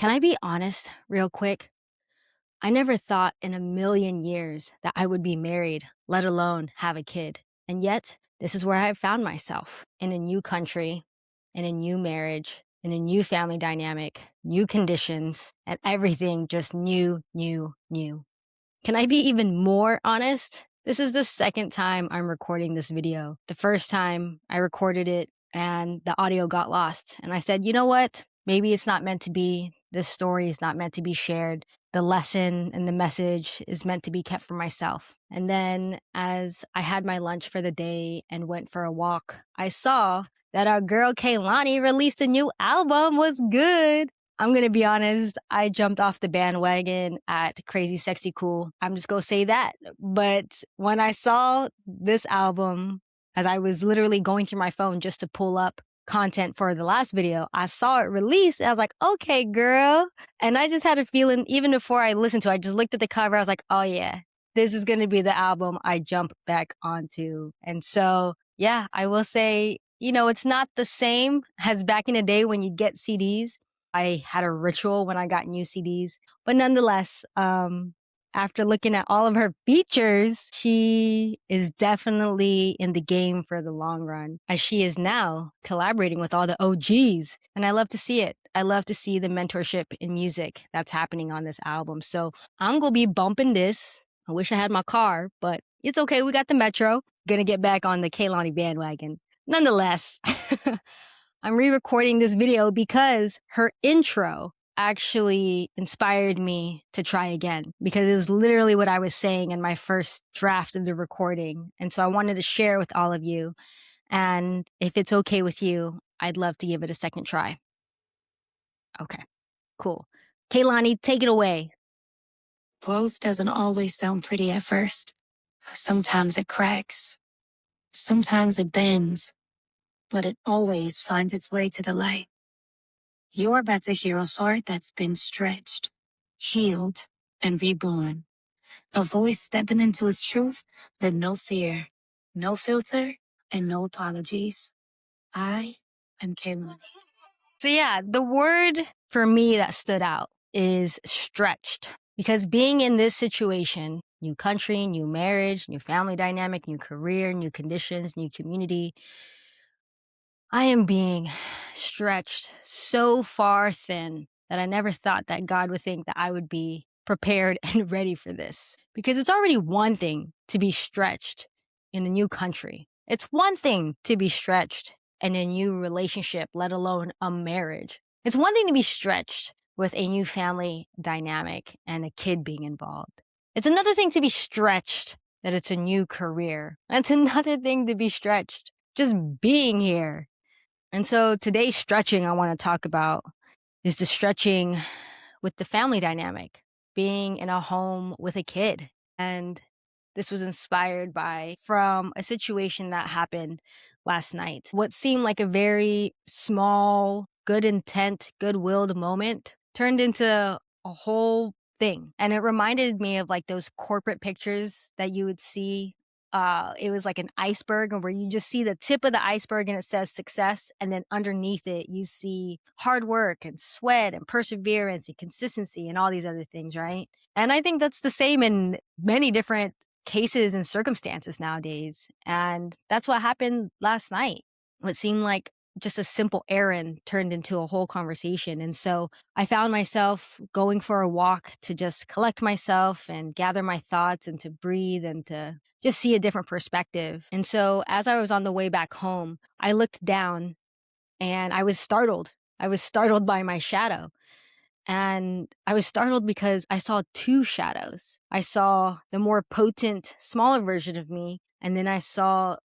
Can I be honest real quick? I never thought in a million years that I would be married, let alone have a kid. And yet, this is where I found myself in a new country, in a new marriage, in a new family dynamic, new conditions, and everything just new, new, new. Can I be even more honest? This is the second time I'm recording this video. The first time I recorded it and the audio got lost. And I said, you know what? Maybe it's not meant to be. This story is not meant to be shared. The lesson and the message is meant to be kept for myself. And then as I had my lunch for the day and went for a walk, I saw that our girl Kehlani released a new album. Was good. I'm going to be honest, I jumped off the bandwagon at Crazy Sexy Cool. I'm just going to say that. But when I saw this album, as I was literally going through my phone just to pull up content for the last video, I saw it released. I was like, okay, girl. And I just had a feeling, even before I listened to it, I just looked at the cover. I was like, oh yeah, this is going to be the album I jump back onto. And so, yeah, I will say, it's not the same as back in the day when you get CDs. I had a ritual when I got new CDs. But nonetheless, after looking at all of her features, she is definitely in the game for the long run, as she is now collaborating with all the OGs. And I love to see it. I love to see the mentorship in music that's happening on this album. So I'm going to be bumping this. I wish I had my car, but it's okay. We got the Metro. Gonna get back on the Kehlani bandwagon. Nonetheless, I'm re-recording this video because her intro actually inspired me to try again, because it was literally what I was saying in my first draft of the recording. And so I wanted to share with all of you. And if it's okay with you, I'd love to give it a second try. Okay, cool. Kehlani, take it away. Growth doesn't always sound pretty at first. Sometimes it cracks. Sometimes it bends. But it always finds its way to the light. You're about to hear a heart that's been stretched, healed, and reborn. A voice stepping into its truth with no fear, no filter, and no apologies. I am Kehlani. So yeah, the word for me that stood out is stretched. Because being in this situation, new country, new marriage, new family dynamic, new career, new conditions, new community, I am being stretched so far thin that I never thought that God would think that I would be prepared and ready for this. Because it's already one thing to be stretched in a new country. It's one thing to be stretched in a new relationship, let alone a marriage. It's one thing to be stretched with a new family dynamic and a kid being involved. It's another thing to be stretched that it's a new career. And it's another thing to be stretched just being here. And so today's stretching I want to talk about is the stretching with the family dynamic, being in a home with a kid. And this was inspired from a situation that happened last night. What seemed like a very small, good intent, good-willed moment turned into a whole thing. And it reminded me of like those corporate pictures that you would see. It was like an iceberg, and where you just see the tip of the iceberg and it says success, and then underneath it you see hard work and sweat and perseverance and consistency and all these other things, right? And I think that's the same in many different cases and circumstances nowadays. And that's what happened last night. What seemed like just a simple errand turned into a whole conversation. And so I found myself going for a walk to just collect myself and gather my thoughts and to breathe and to just see a different perspective. And so as I was on the way back home, I looked down and I was startled. I was startled by my shadow. And I was startled because I saw two shadows. I saw the more potent, smaller version of me, and then I saw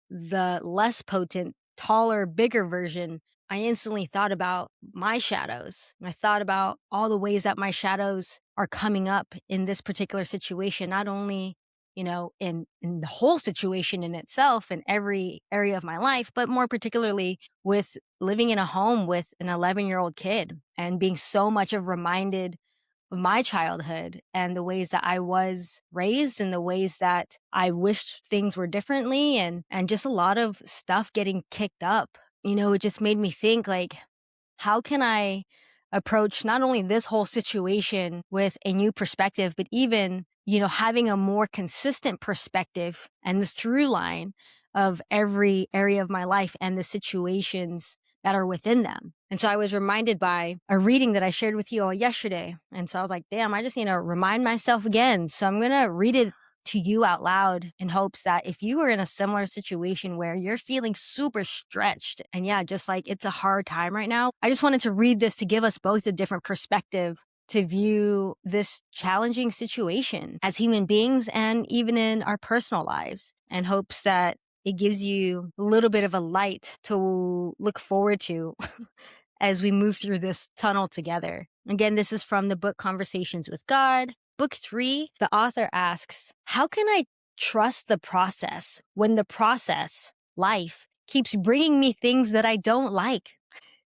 the less potent, taller, bigger version. I instantly thought about my shadows. I thought about all the ways that my shadows are coming up in this particular situation, not only, in the whole situation in itself, in every area of my life, but more particularly with living in a home with an 11-year-old kid and being so much reminded of my childhood and the ways that I was raised and the ways that I wished things were differently, and just a lot of stuff getting kicked up. It just made me think, like, how can I approach not only this whole situation with a new perspective, but even, having a more consistent perspective and the through line of every area of my life and the situations that are within them. And so I was reminded by a reading that I shared with you all yesterday. And so I was like, damn, I just need to remind myself again. So I'm going to read it to you out loud in hopes that if you are in a similar situation where you're feeling super stretched and just like it's a hard time right now, I just wanted to read this to give us both a different perspective to view this challenging situation as human beings and even in our personal lives, in hopes that it gives you a little bit of a light to look forward to as we move through this tunnel together. Again, this is from the book Conversations with God. Book 3, the author asks, how can I trust the process when the process, life, keeps bringing me things that I don't like?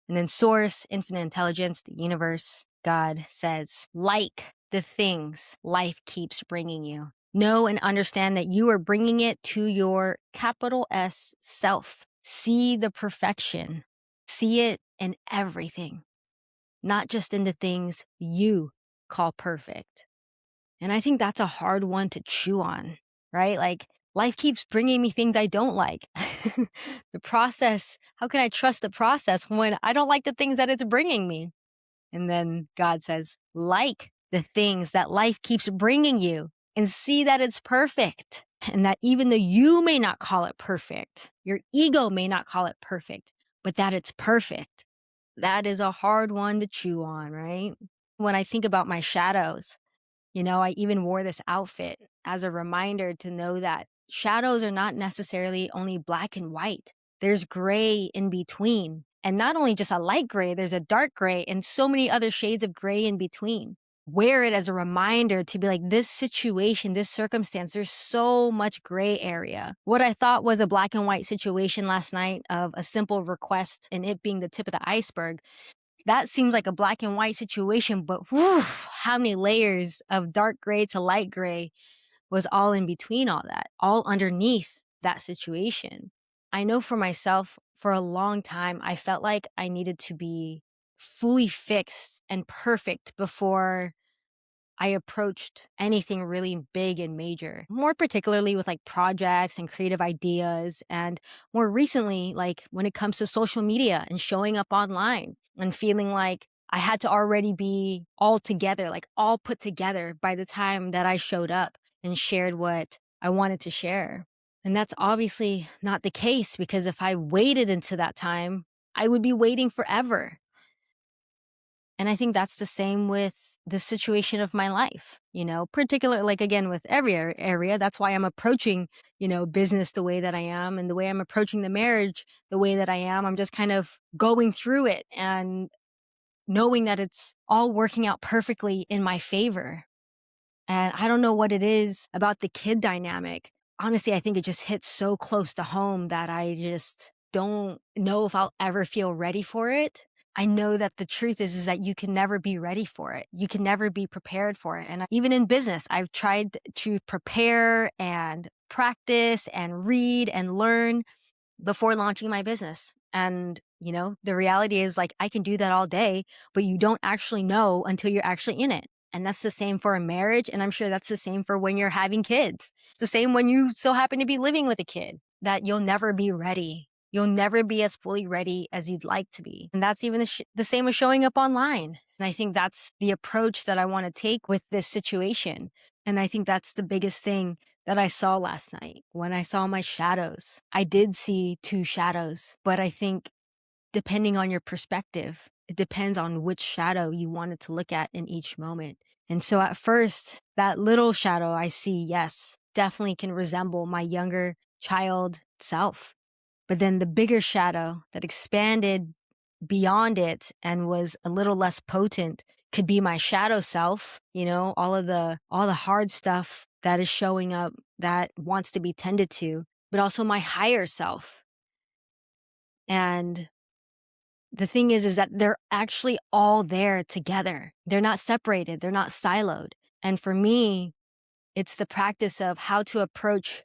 And then Source, Infinite Intelligence, the universe, God says, like the things life keeps bringing you. Know and understand that you are bringing it to your capital S self. See the perfection. See it in everything, not just in the things you call perfect. And I think that's a hard one to chew on, right? Like, life keeps bringing me things I don't like. The process, how can I trust the process when I don't like the things that it's bringing me? And then God says, like the things that life keeps bringing you and see that it's perfect. And that even though you may not call it perfect, your ego may not call it perfect, but that it's perfect. That is a hard one to chew on, right? When I think about my shadows, I even wore this outfit as a reminder to know that shadows are not necessarily only black and white. There's gray in between. And not only just a light gray, there's a dark gray and so many other shades of gray in between. Wear it as a reminder to be like, this situation, this circumstance, there's so much gray area. What I thought was a black and white situation last night of a simple request and it being the tip of the iceberg, that seems like a black and white situation, but whew, how many layers of dark gray to light gray was all in between all that, all underneath that situation. I know for myself, for a long time, I felt like I needed to be fully fixed and perfect before I approached anything really big and major, more particularly with like projects and creative ideas. And more recently, like when it comes to social media and showing up online and feeling like I had to already be all together, like all put together by the time that I showed up and shared what I wanted to share. And that's obviously not the case, because if I waited into that time, I would be waiting forever. And I think that's the same with the situation of my life, particularly like again with every area. That's why I'm approaching, business the way that I am, and the way I'm approaching the marriage the way that I am. I'm just kind of going through it and knowing that it's all working out perfectly in my favor. And I don't know what it is about the kid dynamic. Honestly, I think it just hits so close to home that I just don't know if I'll ever feel ready for it. I know that the truth is that you can never be ready for it. You can never be prepared for it. And even in business, I've tried to prepare and practice and read and learn before launching my business. And, the reality is like, I can do that all day, but you don't actually know until you're actually in it. And that's the same for a marriage. And I'm sure that's the same for when you're having kids. It's the same when you so happen to be living with a kid, that you'll never be ready. You'll never be as fully ready as you'd like to be. And that's even the same as showing up online. And I think that's the approach that I want to take with this situation. And I think that's the biggest thing that I saw last night when I saw my shadows. I did see 2 shadows, but I think depending on your perspective, it depends on which shadow you wanted to look at in each moment. And so at first, that little shadow I see, yes, definitely can resemble my younger child self. But then the bigger shadow that expanded beyond it and was a little less potent could be my shadow self, all the hard stuff that is showing up that wants to be tended to, but also my higher self. And the thing is that they're actually all there together. They're not separated. They're not siloed. And for me, it's the practice of how to approach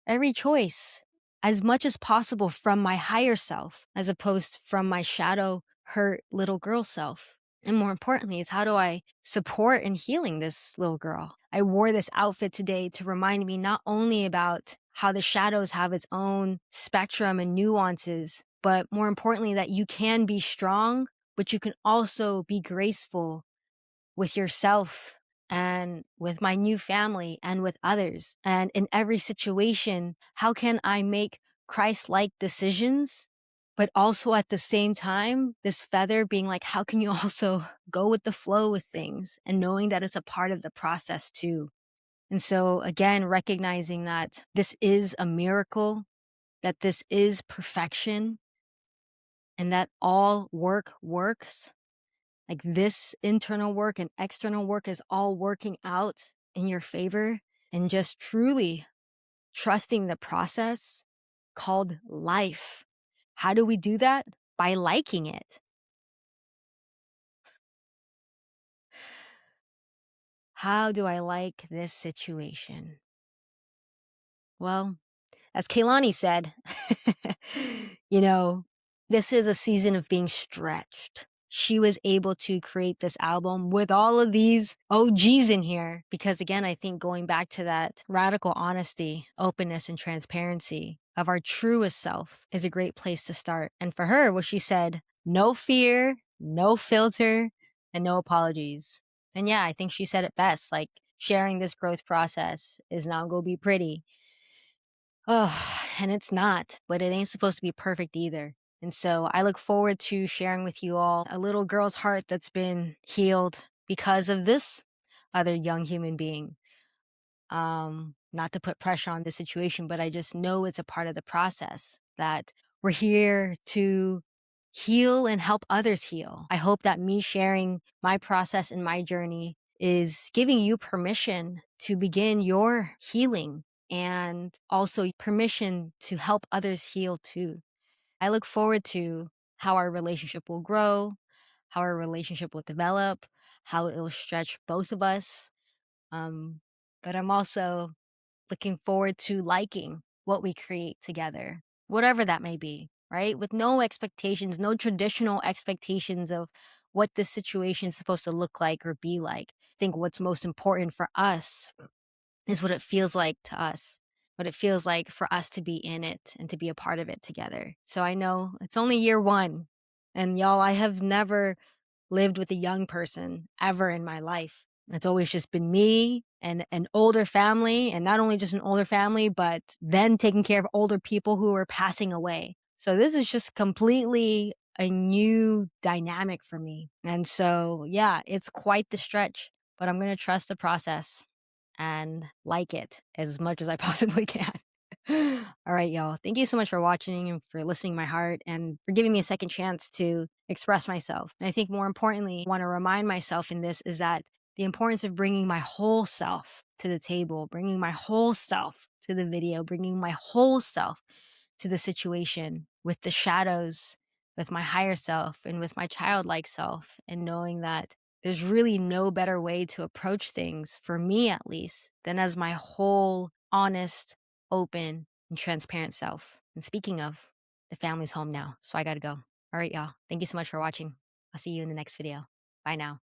every choice as much as possible from my higher self, as opposed from my shadow hurt little girl self. And more importantly, is how do I support and healing this little girl? I wore this outfit today to remind me not only about how the shadows have its own spectrum and nuances, but more importantly, that you can be strong, but you can also be graceful with yourself and with my new family and with others. And in every situation, how can I make Christ like decisions? But also at the same time, this feather being like, how can you also go with the flow with things and knowing that it's a part of the process too? And so, again, recognizing that this is a miracle, that this is perfection, and that all work works, like this internal work and external work is all working out in your favor, and just truly trusting the process called life. How do we do that? By liking it. How do I like this situation? Well, as Kehlani said, you know, this is a season of being stretched. She was able to create this album with all of these OGs in here because, again, I think going back to that radical honesty, openness, and transparency of our truest self is a great place to start. And for her, what she said, no fear, no filter, and no apologies. And yeah, I think she said it best, like sharing this growth process is not going to be pretty. Oh, and it's not, but it ain't supposed to be perfect either. And so I look forward to sharing with you all a little girl's heart that's been healed because of this other young human being. Not to put pressure on the situation, but I just know it's a part of the process that we're here to heal and help others heal. I hope that me sharing my process and my journey is giving you permission to begin your healing and also permission to help others heal too. I look forward to how our relationship will grow, how our relationship will develop, how it will stretch both of us. But I'm also looking forward to liking what we create together, whatever that may be, right? With no expectations, no traditional expectations of what this situation is supposed to look like or be like. I think what's most important for us is what it feels like to us, what it feels like for us to be in it and to be a part of it together. So I know it's only year one. And y'all, I have never lived with a young person ever in my life. It's always just been me and an older family, and not only just an older family, but then taking care of older people who are passing away. So this is just completely a new dynamic for me. And so, yeah, it's quite the stretch, but I'm going to trust the process and like it as much as I possibly can. All right, y'all. Thank you so much for watching and for listening to my heart and for giving me a second chance to express myself. And I think more importantly, I want to remind myself in this is that the importance of bringing my whole self to the table, bringing my whole self to the video, bringing my whole self to the situation with the shadows, with my higher self and with my childlike self, and knowing that there's really no better way to approach things, for me at least, than as my whole, honest, open, and transparent self. And speaking of, the family's home now, so I gotta go. All right, y'all. Thank you so much for watching. I'll see you in the next video. Bye now.